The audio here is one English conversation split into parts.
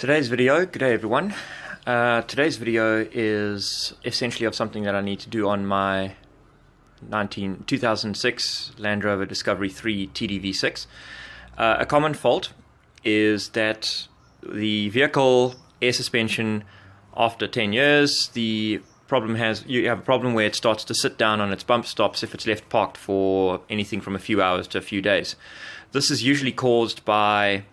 Today's video, good day everyone. Today's video is essentially of something that I need to do on my 2006 Land Rover Discovery 3 TDV6. A common fault is that the vehicle air suspension, after 10 years, you have a problem where it starts to sit down on its bump stops if it's left parked for anything from a few hours to a few days. This is usually caused by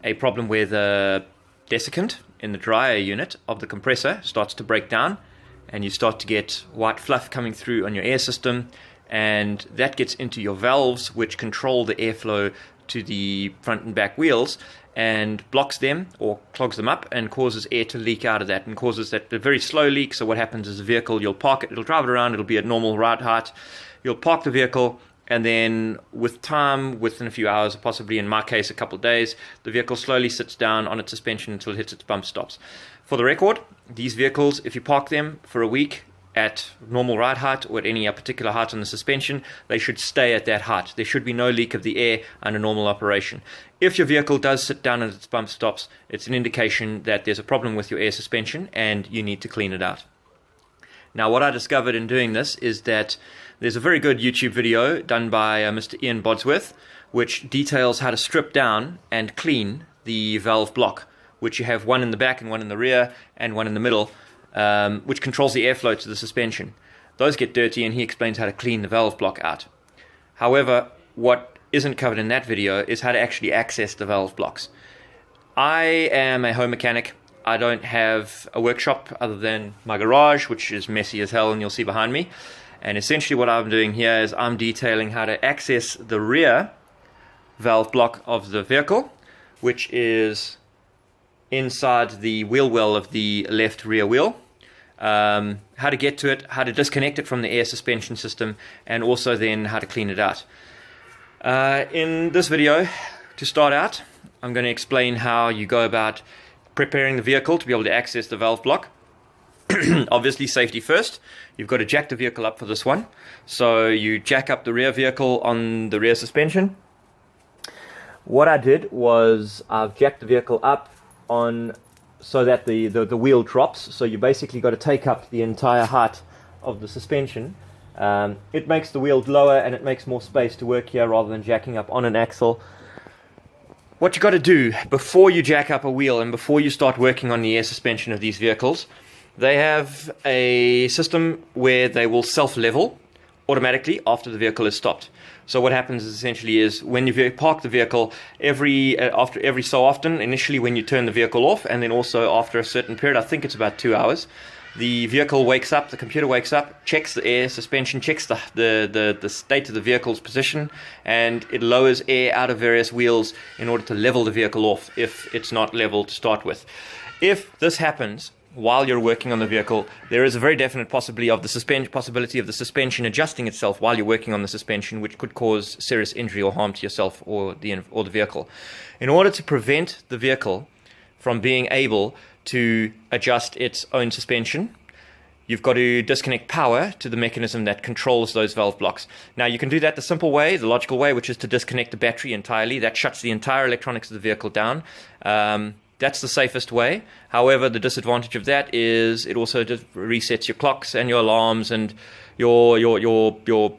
a problem where the desiccant in the dryer unit of the compressor starts to break down, and you start to get white fluff coming through on your air system, and that gets into your valves, which control the airflow to the front and back wheels, and blocks them or clogs them up and causes air to leak out of that, and causes that a very slow leak. So what happens is the vehicle, you'll park it, it'll drive it around, it'll be at normal ride height, you'll park the vehicle, and then with time, within a few hours, possibly in my case a couple of days, the vehicle slowly sits down on its suspension until it hits its bump stops. For the record, these vehicles, if you park them for a week at normal ride height or at any particular height on the suspension, they should stay at that height. There should be no leak of the air under normal operation. If your vehicle does sit down at its bump stops, it's an indication that there's a problem with your air suspension and you need to clean it out. Now, what I discovered in doing this is that there's a very good YouTube video done by Mr. Ian Bodsworth, which details how to strip down and clean the valve block, which you have one in the back and one in the rear and one in the middle, which controls the airflow to the suspension. Those get dirty, and he explains how to clean the valve block out. However, what isn't covered in that video is how to actually access the valve blocks. I am a home mechanic. I don't have a workshop other than my garage, which is messy as hell, and you'll see behind me. And essentially what I'm doing here is I'm detailing how to access the rear valve block of the vehicle, which is inside the wheel well of the left rear wheel. How to get to it, how to disconnect it from the air suspension system, and also then how to clean it out. In this video, to start out, I'm going to explain how you go about preparing the vehicle to be able to access the valve block. Obviously, safety first. You've got to jack the vehicle up for this one. So you jack up the rear vehicle on the rear suspension. What I did was I've jacked the vehicle up on so that the wheel drops. So you basically got to take up the entire height of the suspension. It makes the wheel lower and it makes more space to work here rather than jacking up on an axle. What you got to do before you jack up a wheel and before you start working on the air suspension of these vehicles, they have a system where they will self-level automatically after the vehicle is stopped. So what happens is essentially is when you park the vehicle, after every so often, initially when you turn the vehicle off, and then also after a certain period, I think it's about 2 hours, the vehicle wakes up, the computer wakes up, checks the air suspension, checks the state of the vehicle's position, and it lowers air out of various wheels in order to level the vehicle off if it's not level to start with. If this happens while you're working on the vehicle, there is a very definite possibility of the suspension adjusting itself while you're working on the suspension, which could cause serious injury or harm to yourself or the vehicle. In order to prevent the vehicle from being able to adjust its own suspension, you've got to disconnect power to the mechanism that controls those valve blocks. Now, you can do that the simple way, the logical way, which is to disconnect the battery entirely. That shuts the entire electronics of the vehicle down. That's the safest way. However, the disadvantage of that is it also just resets your clocks and your alarms and your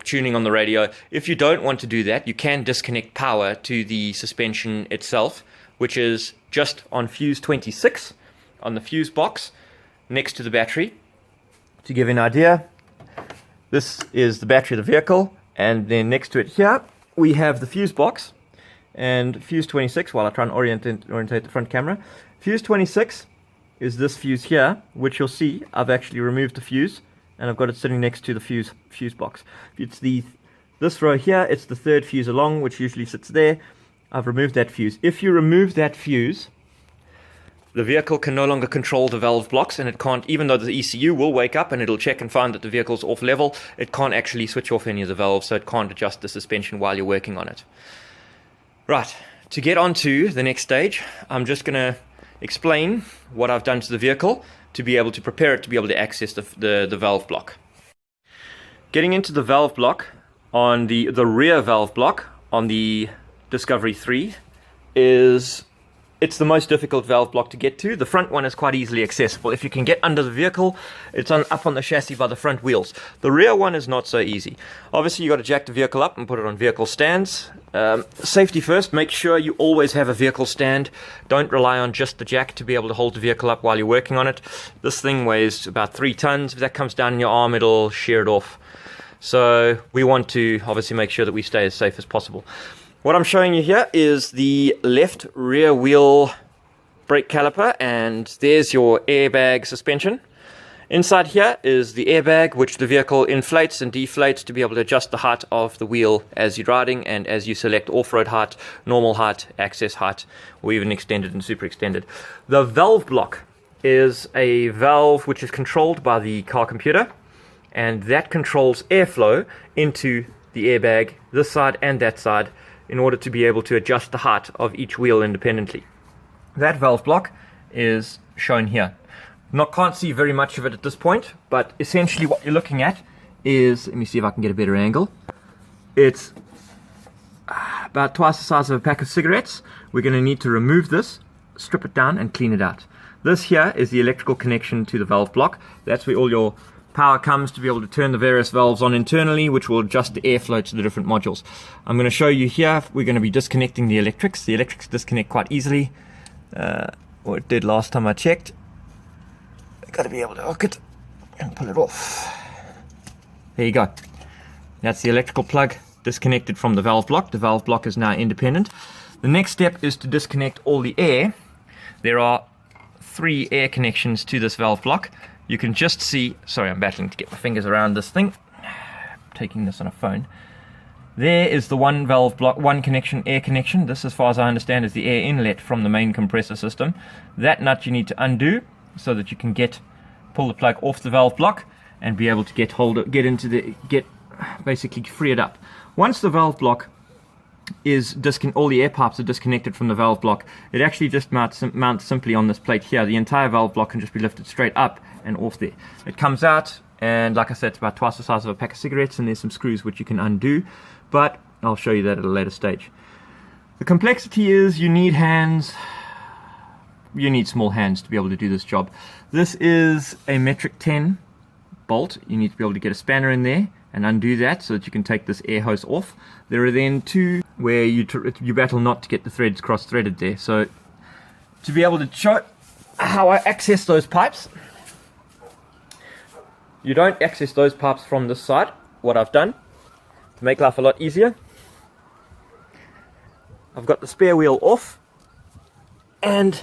tuning on the radio. If you don't want to do that, you can disconnect power to the suspension itself, which is just on fuse 26 on the fuse box next to the battery. To give you an idea, this is the battery of the vehicle, and then next to it here we have the fuse box. And fuse 26, while I try and orientate the front camera, fuse 26 is this fuse here, which you'll see I've actually removed the fuse, and I've got it sitting next to the fuse box. It's this row here, it's the third fuse along, which usually sits there. I've removed that fuse. If you remove that fuse, the vehicle can no longer control the valve blocks, and it can't, even though the ECU will wake up and it'll check and find that the vehicle's off level, it can't actually switch off any of the valves, so it can't adjust the suspension while you're working on it. Right, to get on to the next stage, I'm just going to explain what I've done to the vehicle to be able to prepare it to be able to access the valve block. Getting into the valve block on the rear valve block on the Discovery 3 is it's the most difficult valve block to get to. The front one is quite easily accessible. If you can get under the vehicle, it's up on the chassis by the front wheels. The rear one is not so easy. Obviously, you got to jack the vehicle up and put it on vehicle stands. Safety first, make sure you always have a vehicle stand. Don't rely on just the jack to be able to hold the vehicle up while you're working on it. This thing weighs about 3 tons. If that comes down in your arm, it'll shear it off. So we want to obviously make sure that we stay as safe as possible. What I'm showing you here is the left rear wheel brake caliper, and there's your airbag suspension. Inside here is the airbag, which the vehicle inflates and deflates to be able to adjust the height of the wheel as you're riding and as you select off-road height, normal height, access height, or even extended and super extended. The valve block is a valve which is controlled by the car computer, and that controls airflow into the airbag, this side and that side, in order to be able to adjust the height of each wheel independently. That valve block is shown here. Can't see very much of it at this point, but essentially what you're looking at is, let me see if I can get a better angle. It's about twice the size of a pack of cigarettes. We're going to need to remove this, strip it down and clean it out. This here is the electrical connection to the valve block. That's where all your power comes to be able to turn the various valves on internally, which will adjust the airflow to the different modules. I'm going to show you here, we're going to be disconnecting the electrics. The electrics disconnect quite easily, or it did last time I checked. I've got to be able to hook it and pull it off. There you go. That's the electrical plug disconnected from the valve block. The valve block is now independent. The next step is to disconnect all the air. There are 3 air connections to this valve block. You can just see, sorry, I'm battling to get my fingers around this thing. I'm taking this on a phone. There is the one valve block, one connection, air connection. This, as far as I understand, is the air inlet from the main compressor system. That nut you need to undo so that you can pull the plug off the valve block and be able to basically free it up. Once the valve block is all the air pipes are disconnected from the valve block, it actually just mounts simply on this plate here. The entire valve block can just be lifted straight up and off there. It comes out, and like I said, it's about twice the size of a pack of cigarettes, and there's some screws which you can undo, but I'll show you that at a later stage. The complexity is you need hands. You need small hands to be able to do this job. This is a metric 10 bolt. You need to be able to get a spanner in there and undo that so that you can take this air hose off. There are then 2 where you battle not to get the threads cross-threaded there. So to be able to show how I access those pipes, you don't access those pipes from this side. What I've done to make life a lot easier, I've got the spare wheel off, and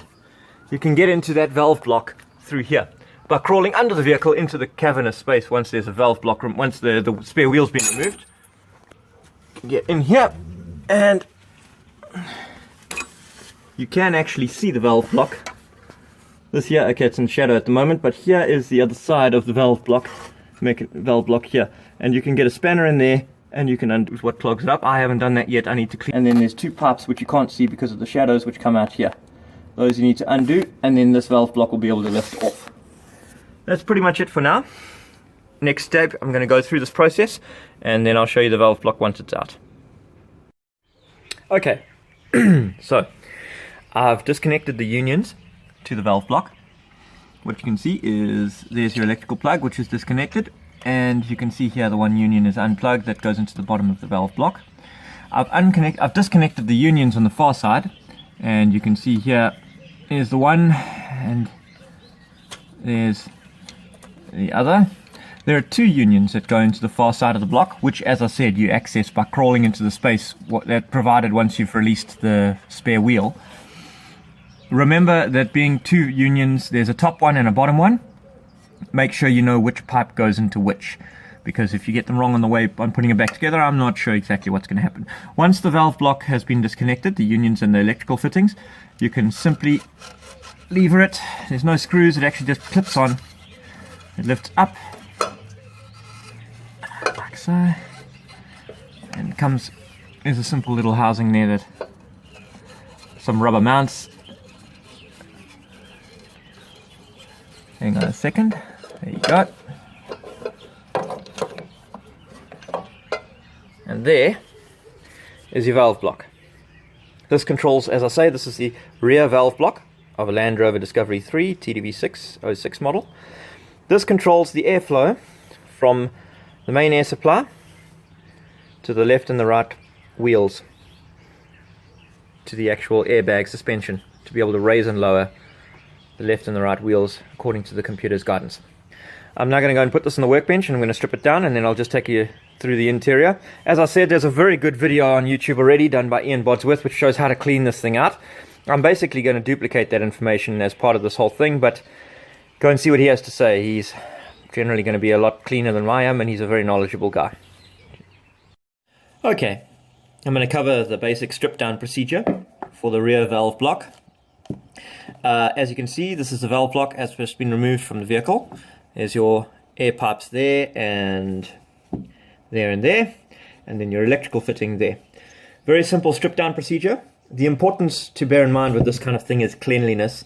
you can get into that valve block through here by crawling under the vehicle into the cavernous space. Once there's a valve block room, once the spare wheel's been removed, you can get in here, and you can actually see the valve block. This here, okay, it's in shadow at the moment, but here is the other side of the valve block. Make a valve block here, and you can get a spanner in there, and you can undo what clogs it up. I haven't done that yet. I need to clean. And then there's 2 pipes which you can't see because of the shadows, which come out here. Those you need to undo, and then this valve block will be able to lift off. That's pretty much it for now. Next step, I'm going to go through this process, and then I'll show you the valve block once it's out. Okay, so I've disconnected the unions to the valve block. What you can see is there's your electrical plug, which is disconnected, and you can see here the one union is unplugged. That goes into the bottom of the valve block. I've disconnected the unions on the far side, and you can see here is the one, and there's the other. There are 2 unions that go into the far side of the block, which, as I said, you access by crawling into the space that provided once you've released the spare wheel. Remember that being 2 unions, there's a top one and a bottom one. Make sure you know which pipe goes into which, because if you get them wrong on the way on putting it back together, I'm not sure exactly what's going to happen. Once the valve block has been disconnected, the unions and the electrical fittings, you can simply lever it. There's no screws, it actually just clips on. It lifts up like so, and it comes, there's a simple little housing there that some rubber mounts. Hang on a second, there you go. And there is your valve block. This controls, as I say, this is the rear valve block of a Land Rover Discovery 3 TDV6 06 model. This controls the airflow from the main air supply to the left and the right wheels to the actual airbag suspension, to be able to raise and lower the left and the right wheels according to the computer's guidance. I'm now going to go and put this on the workbench, and I'm going to strip it down, and then I'll just take you through the interior. As I said, there's a very good video on YouTube already done by Ian Bodsworth which shows how to clean this thing out. I'm basically going to duplicate that information as part of this whole thing, but go and see what he has to say. He's generally going to be a lot cleaner than I am, and he's a very knowledgeable guy. Okay, I'm going to cover the basic strip down procedure for the rear valve block. As you can see, this is the valve block as it's been removed from the vehicle. There's your air pipes there and there, and then your electrical fitting there. Very simple strip down procedure. The importance to bear in mind with this kind of thing is cleanliness,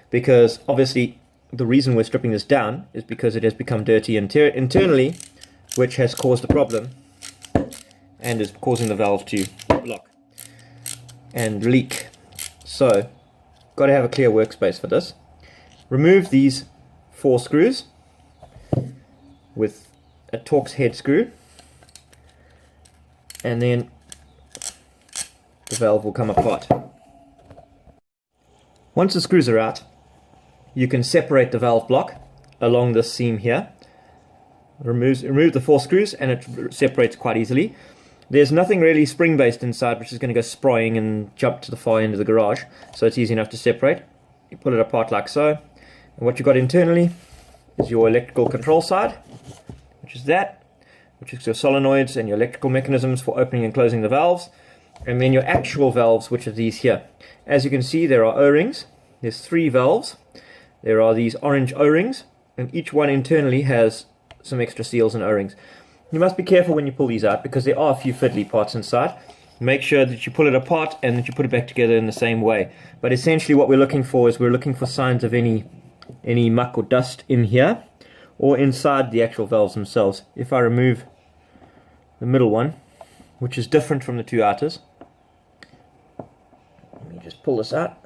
because obviously the reason we're stripping this down is because it has become dirty internally, which has caused a problem and is causing the valve to block and leak. So, got to have a clear workspace for this. Remove these 4 screws with a Torx head screw, and then the valve will come apart. Once the screws are out, you can separate the valve block along this seam here. Remove the 4 screws, and it separates quite easily. There's nothing really spring based inside which is going to go sprawling and jump to the far end of the garage, so it's easy enough to separate. You pull it apart like so, and what you've got internally is your electrical control side, which is your solenoids and your electrical mechanisms for opening and closing the valves, and then your actual valves, which are these here. As you can see, there are O-rings. There's 3 valves. There are these orange O-rings, and each one internally has some extra seals and O-rings. You must be careful when you pull these out, because there are a few fiddly parts inside. Make sure that you pull it apart and that you put it back together in the same way. But essentially what we're looking for is we're looking for signs of any muck or dust in here or inside the actual valves themselves. If I remove the middle one, which is different from the 2 outers, let me just pull this out.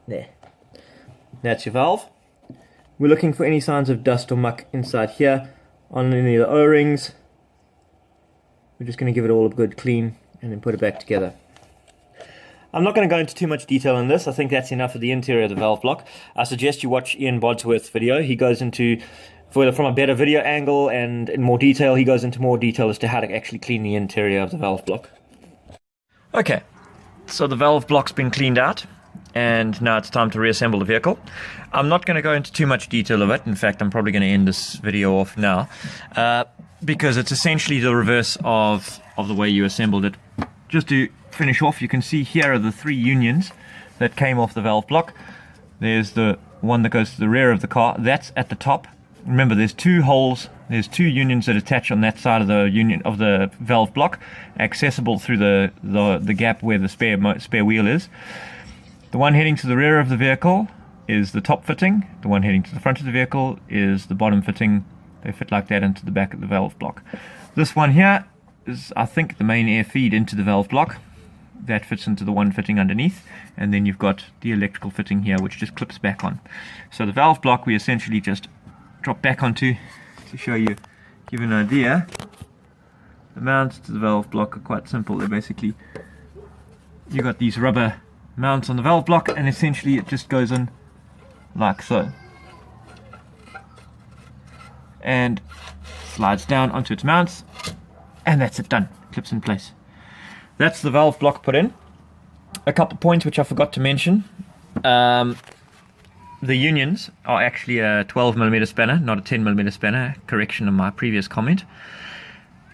There. That's your valve. We're looking for any signs of dust or muck inside here on any of the O-rings. We're just going to give it all a good clean and then put it back together. I'm not going to go into too much detail on this. I think that's enough of the interior of the valve block. I suggest you watch Ian Bodsworth's video. He goes into, from a better video angle and in more detail, he goes into more detail as to how to actually clean the interior of the valve block. Okay, so the valve block's been cleaned out, and now it's time to reassemble the vehicle. I'm not going to go into too much detail of it. In fact, I'm probably going to end this video off now, because it's essentially the reverse of the way you assembled it. Just to finish off, you can see here are the 3 unions that came off the valve block. There's the one that goes to the rear of the car. That's at the top. Remember, there's 2 holes. There's 2 unions that attach on that side of the valve block, accessible through the gap where the spare wheel is. The one heading to the rear of the vehicle is the top fitting. The one heading to the front of the vehicle is the bottom fitting. They fit like that into the back of the valve block. This one here is, I think, the main air feed into the valve block. That fits into the one fitting underneath. And then you've got the electrical fitting here, which just clips back on. So the valve block we essentially just drop back onto, to show you, give you an idea. The mounts to the valve block are quite simple. They're basically, you got these rubber mounts on the valve block, and essentially it just goes in like so and slides down onto its mounts, and that's it, done. Clips in place. That's the valve block put in. A couple points which I forgot to mention. The unions are actually a 12mm spanner, not a 10mm spanner. Correction on my previous comment.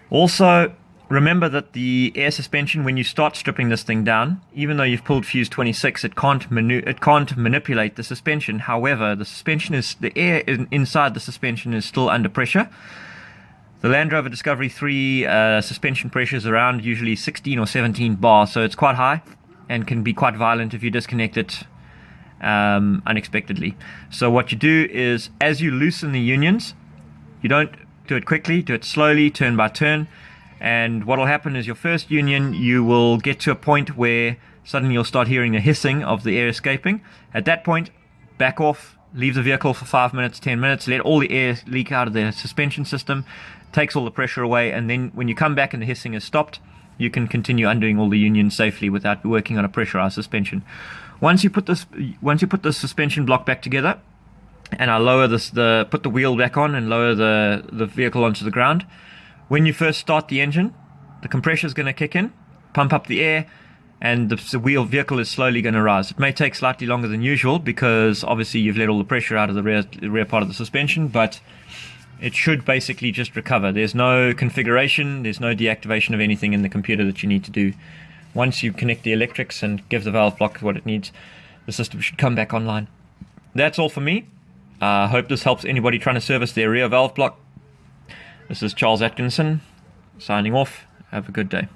Also, remember that the air suspension, when you start stripping this thing down, even though you've pulled fuse 26, it can't manipulate the suspension. However, the air inside the suspension is still under pressure. The Land Rover Discovery 3 suspension pressure is around usually 16 or 17 bar, so it's quite high and can be quite violent if you disconnect it unexpectedly. So what you do is, as you loosen the unions, you don't do it quickly, do it slowly, turn by turn, And what will happen is your first union, you will get to a point where suddenly you'll start hearing a hissing of the air escaping. At that point, back off, leave the vehicle for 5 minutes, 10 minutes, let all the air leak out of the suspension system, takes all the pressure away, and then when you come back and the hissing is stopped, you can continue undoing all the unions safely without working on a pressurized suspension. Once you put the suspension block back together, and I lower put the wheel back on and lower the vehicle onto the ground, when you first start the engine, the compressor is going to kick in, pump up the air, and the vehicle is slowly going to rise. It may take slightly longer than usual because obviously you've let all the pressure out of the rear part of the suspension, but it should basically just recover. There's no configuration, there's no deactivation of anything in the computer that you need to do. Once you connect the electrics and give the valve block what it needs, the system should come back online. That's all for me. I hope this helps anybody trying to service their rear valve block. This is Charles Atkinson, signing off. Have a good day.